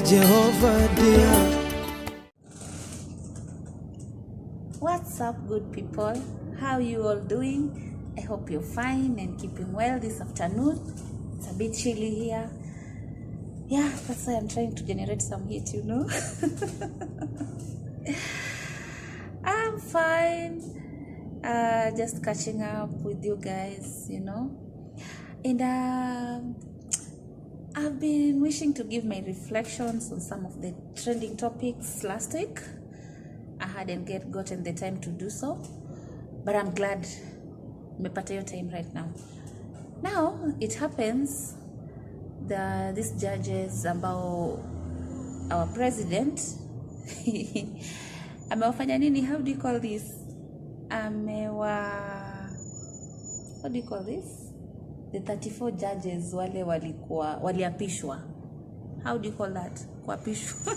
Jehovah dear. What's up, good people? How you all doing? I hope you're fine and keeping well this afternoon. It's a bit chilly here. Yeah, that's why I'm trying to generate some heat, you know. I'm fine. Just catching up with you guys, you know. And I've been wishing to give my reflections on some of the trending topics last week. I hadn't gotten the time to do so, but I'm glad nimepata hiyo time right now. Now it happens that these judges ambao our president amewafanya nini? How do you call this? What do you call this? The 34 judges wale waliapishwa. How do you call that? Kuapishwa.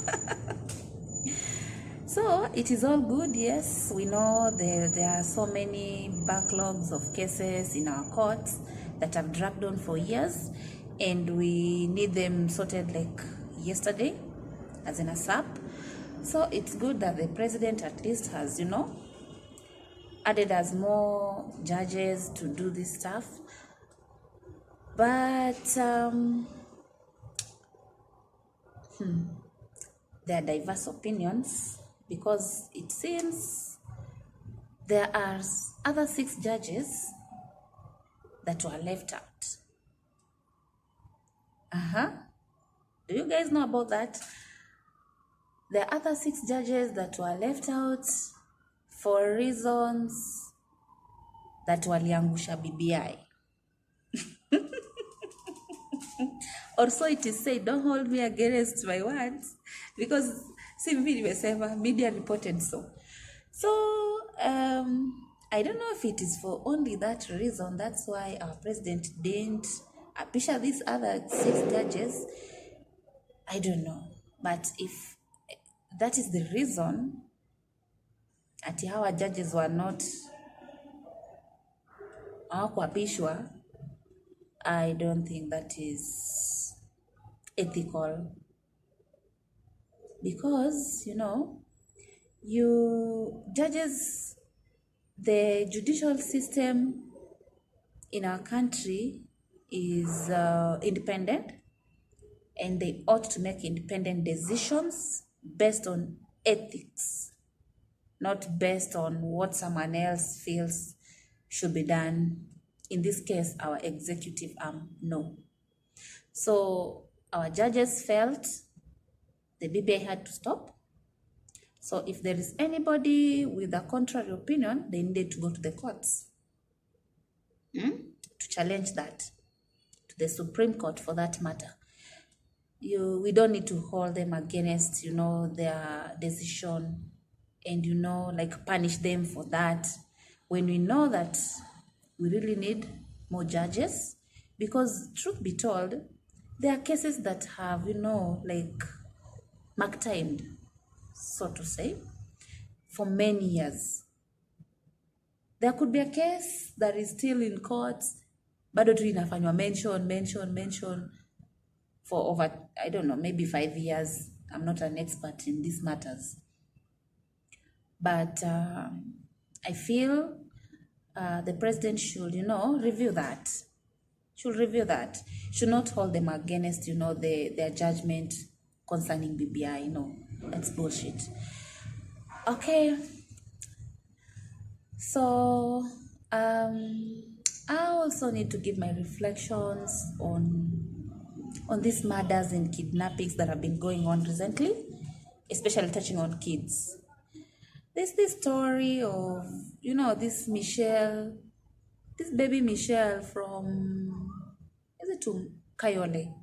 So it is all good. Yes, we know there are so many backlogs of cases in our courts that have dragged on for years, and we need them sorted like yesterday, as in a SAP. So it's good that the president at least has, you know, added as more judges to do this stuff. But there are diverse opinions, because it seems there are other 6 judges that were left out. Do you guys know about that? There are other 6 judges that were left out for reasons that waliangusha BBI. Also, it is said, don't hold me against my words, because media reported so. So I don't know if it is for only that reason. That's why our president didn't appear these other 6 judges. I don't know, but if that is the reason, ati hawa judges were not hawakuapishwa, I don't think that is ethical, because you know, judges, the judicial system in our country is independent, and they ought to make independent decisions based on ethics, not based on what someone else feels should be done. In this case, our executive arm, no. So our judges felt the BBI had to stop. So if there is anybody with a contrary opinion, they needed to go to the courts to challenge that, to the Supreme Court for that matter. We don't need to hold them against, you know, their decision, and, you know, like punish them for that, when we know that we really need more judges. Because truth be told, there are cases that have, you know, like mark-timed, so to say, for many years. There could be a case that is still in courts, bado tu inafanywa mention for over, I don't know, maybe 5 years. I'm not an expert in these matters. But I feel the president should, you know, review that. Should not hold them against, you know, their judgment concerning BBI. No, that's bullshit. Okay. So I also need to give my reflections on these murders and kidnappings that have been going on recently, especially touching on kids. There's this story of, you know, this baby Michelle from, is it to Kayole?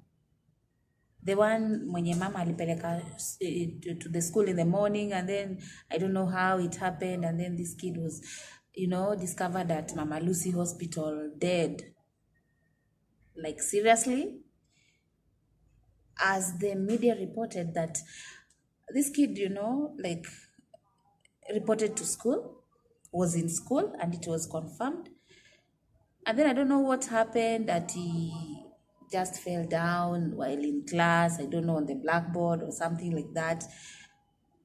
The one mwenye mama alipeleka to the school in the morning, and then I don't know how it happened, and then this kid was, you know, discovered at Mama Lucy Hospital dead. Like, seriously? As the media reported that this kid, you know, like, reported to school, was in school, and it was confirmed. And then I don't know what happened, that just fell down while in class, I don't know, on the blackboard or something like that.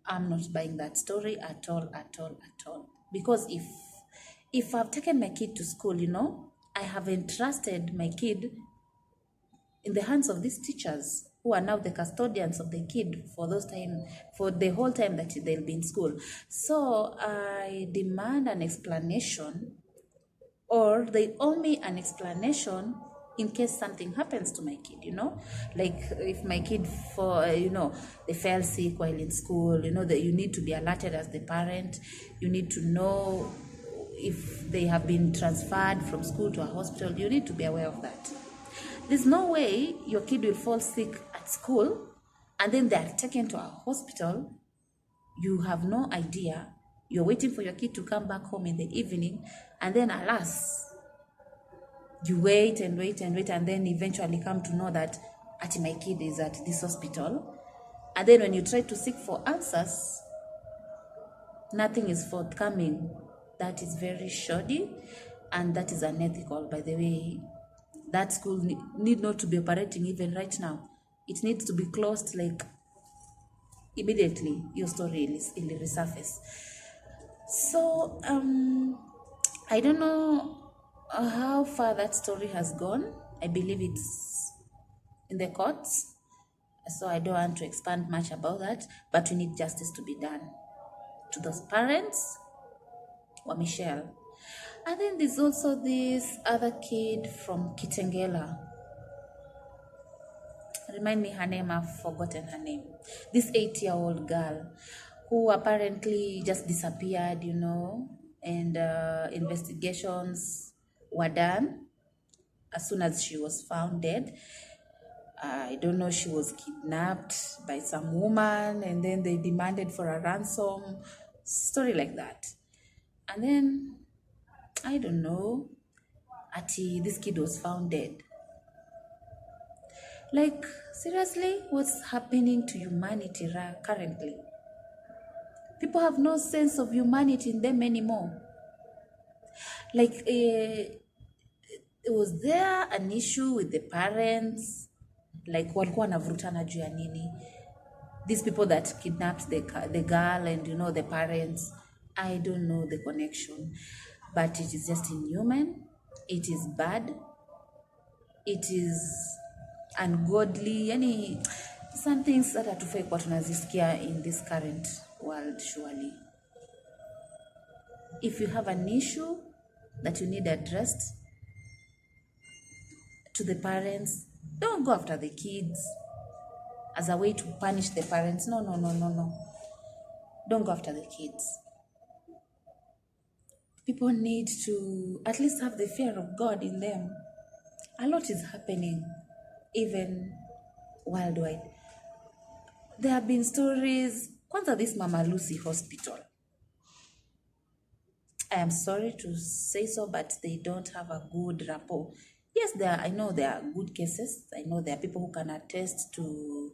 I'm not buying that story at all, at all, at all. Because if I've taken my kid to school, I have entrusted my kid in the hands of these teachers who are now the custodians of the kid for the whole time that they'll be in school. So I demand an explanation, or they owe me an explanation in case something happens to my kid, like if my kid they fell sick while in school, that you need to be alerted as the parent. You need to know if they have been transferred from school to a hospital. You need to be aware of that. There's no way your kid will fall sick at school and then they're taken to a hospital. You have no idea. You're waiting for your kid to come back home in the evening, and then alas, you wait and wait and wait, and then eventually come to know that my kid is at this hospital. And then when you try to seek for answers, nothing is forthcoming. That is very shoddy, and that is unethical, by the way. That school need not to be operating even right now. It needs to be closed, like immediately your story will resurface. So I don't know how far that story has gone. I believe it's in the courts, so I don't want to expand much about that, but we need justice to be done to those parents or Michelle. And then there's also this other kid from Kitengela. Remind me her name, I've forgotten her name. This 8-year-old girl who apparently just disappeared, and investigations were done as soon as she was found dead. I don't know, she was kidnapped by some woman, and then they demanded for a ransom, story like that. And then, I don't know, this kid was found dead. Like, seriously, what's happening to humanity currently? People have no sense of humanity in them anymore. Like, was there an issue with the parents? Like, walikuwa wanavurutana juu ya nini? These people that kidnapped the girl and, the parents, I don't know the connection. But it is just inhuman. It is bad. It is ungodly. Some things that hatufai kuwa tunazisikia in this current world, surely. If you have an issue that you need addressed to the parents, don't go after the kids as a way to punish the parents. No. Don't go after the kids. People need to at least have the fear of God in them. A lot is happening, even worldwide. There have been stories. Kwanza, this Mama Lucy Hospital. I am sorry to say so, but they don't have a good rapport. Yes, I know there are good cases. I know there are people who can attest to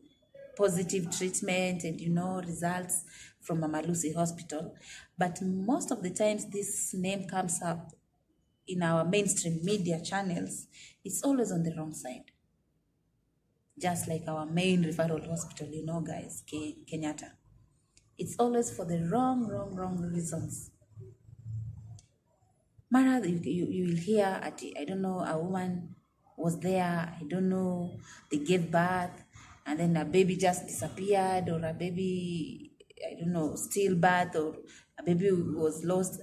positive treatment and, results from Mama Lucy Hospital. But most of the times this name comes up in our mainstream media channels, it's always on the wrong side. Just like our main referral hospital, guys, Kenyatta. It's always for the wrong reasons. Mara, you will hear, I don't know, a woman was there, I don't know, they gave birth, and then a baby just disappeared, or a baby, I don't know, stillbirth, or a baby was lost.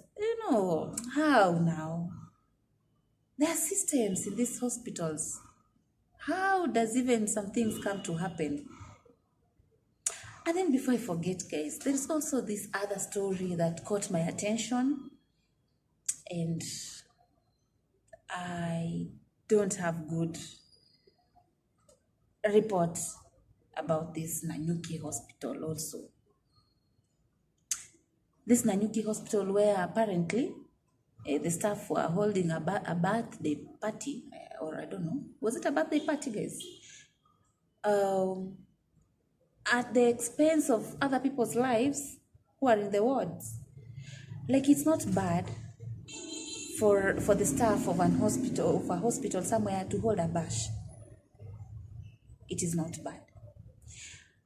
How now? There are systems in these hospitals. How does even some things come to happen? And then before I forget, guys, there is also this other story that caught my attention, and I don't have good reports about this Nanyuki hospital also. This Nanyuki hospital, where apparently the staff were holding a birthday party, or I don't know, was it a birthday party, guys? At the expense of other people's lives who are in the wards. Like, it's not bad for the staff of a hospital somewhere to hold a bash. It is not bad.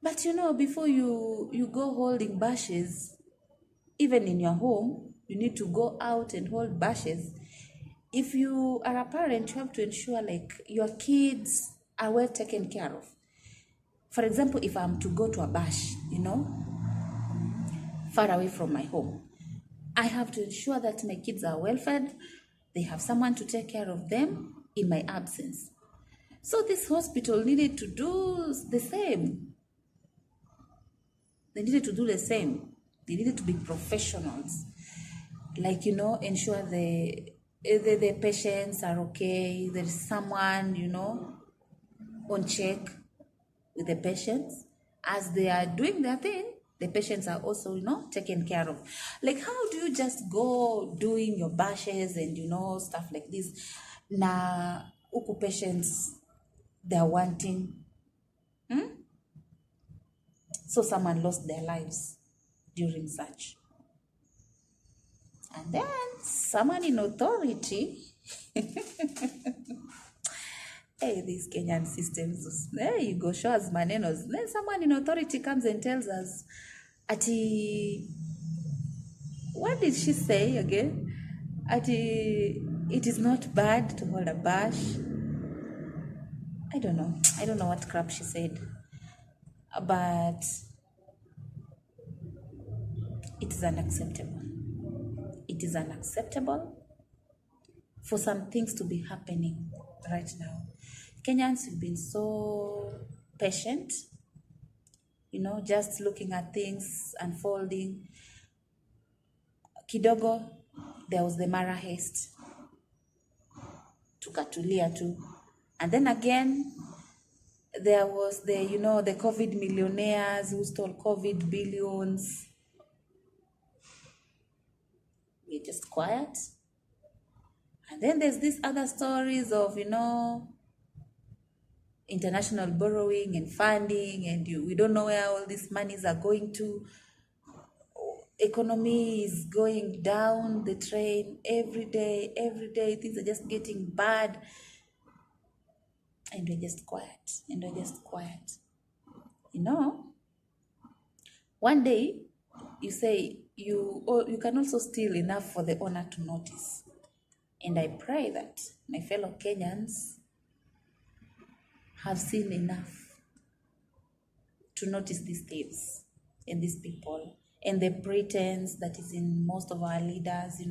But before you go holding bashes, even in your home, you need to go out and hold bashes. If you are a parent, you have to ensure like your kids are well taken care of. For example, if I'm to go to a bash, far away from my home, I have to ensure that my kids are well fed, they have someone to take care of them in my absence. So this hospital needed to do the same. They needed to do the same. They needed to be professionals. Like, ensure the patients are okay. There is someone, on check with the patients. As they are doing their thing, the patients are also, taken care of. Like, how do you just go doing your bashes and, stuff like this? Na uku patients, they're wanting. So someone lost their lives during such. And then someone in authority, hey, these Kenyan systems, there you go, show us manenos. Then someone in authority comes and tells us, Ati, what did she say again? Ati, it is not bad to hold a bash. I don't know what crap she said. But it is unacceptable. It is unacceptable for some things to be happening right now. Kenyans have been so patient, just looking at things unfolding. Kidogo, there was the Mara haste. Tukatulia too. And then again, there was the COVID millionaires who stole COVID billions. We're just quiet. And then there's these other stories of, international borrowing and funding, and we don't know where all these monies are going to. Economy is going down the train every day. Things are just getting bad. And we're just quiet. One day you say you can also steal enough for the owner to notice. And I pray that my fellow Kenyans have seen enough to notice these thieves and these people and the pretense that is in most of our leaders,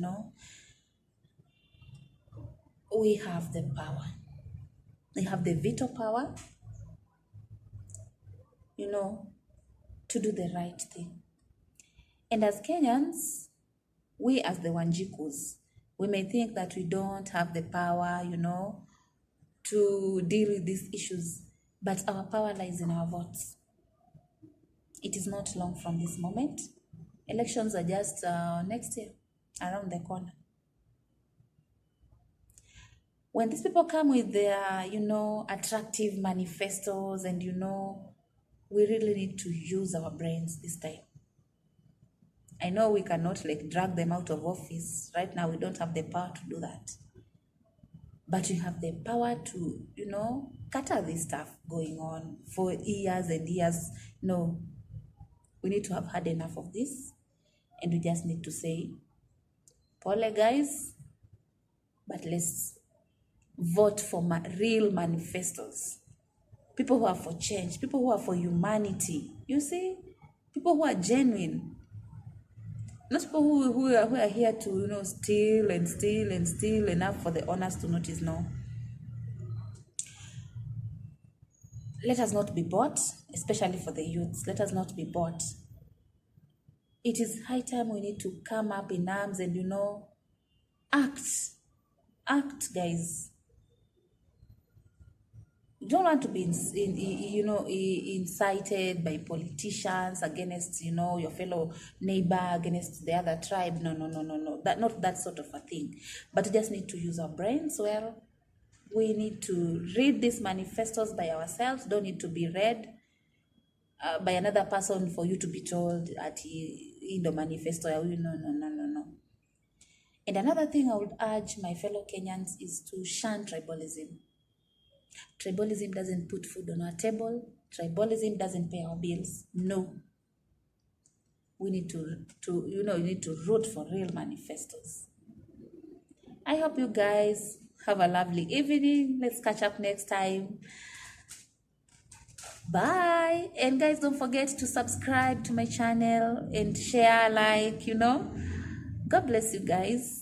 We have the power. We have the veto power, to do the right thing. And as Kenyans, we as the Wanjikus, we may think that we don't have the power, to deal with these issues, but our power lies in our votes. It is not long from this moment. Elections are just next year, around the corner. When these people come with their, attractive manifestos and, we really need to use our brains this time. I know we cannot drag them out of office. Right now, we don't have the power to do that. But we have the power to, cutter this stuff going on for years and years. No, we need to have had enough of this. And we just need to say, Pole guys, but let's vote for real manifestos. People who are for change, people who are for humanity. You see, people who are genuine. Not people who are here to, steal enough for the owners to notice. No. Let us not be bought, especially for the youths. Let us not be bought. It is high time we need to come up in arms and, act. Act, guys. You don't want to be, incited by politicians against, your fellow neighbor, against the other tribe. No. Not that sort of a thing. But we just need to use our brains well. We need to read these manifestos by ourselves. Don't need to be read by another person for you to be told in the manifesto. No. And another thing I would urge my fellow Kenyans is to shun tribalism. Tribalism doesn't put food on our table. Tribalism doesn't pay our bills. No. We need you need to root for real manifestos. I hope you guys have a lovely evening. Let's catch up next time. Bye. And guys, don't forget to subscribe to my channel and share, like, God bless you guys.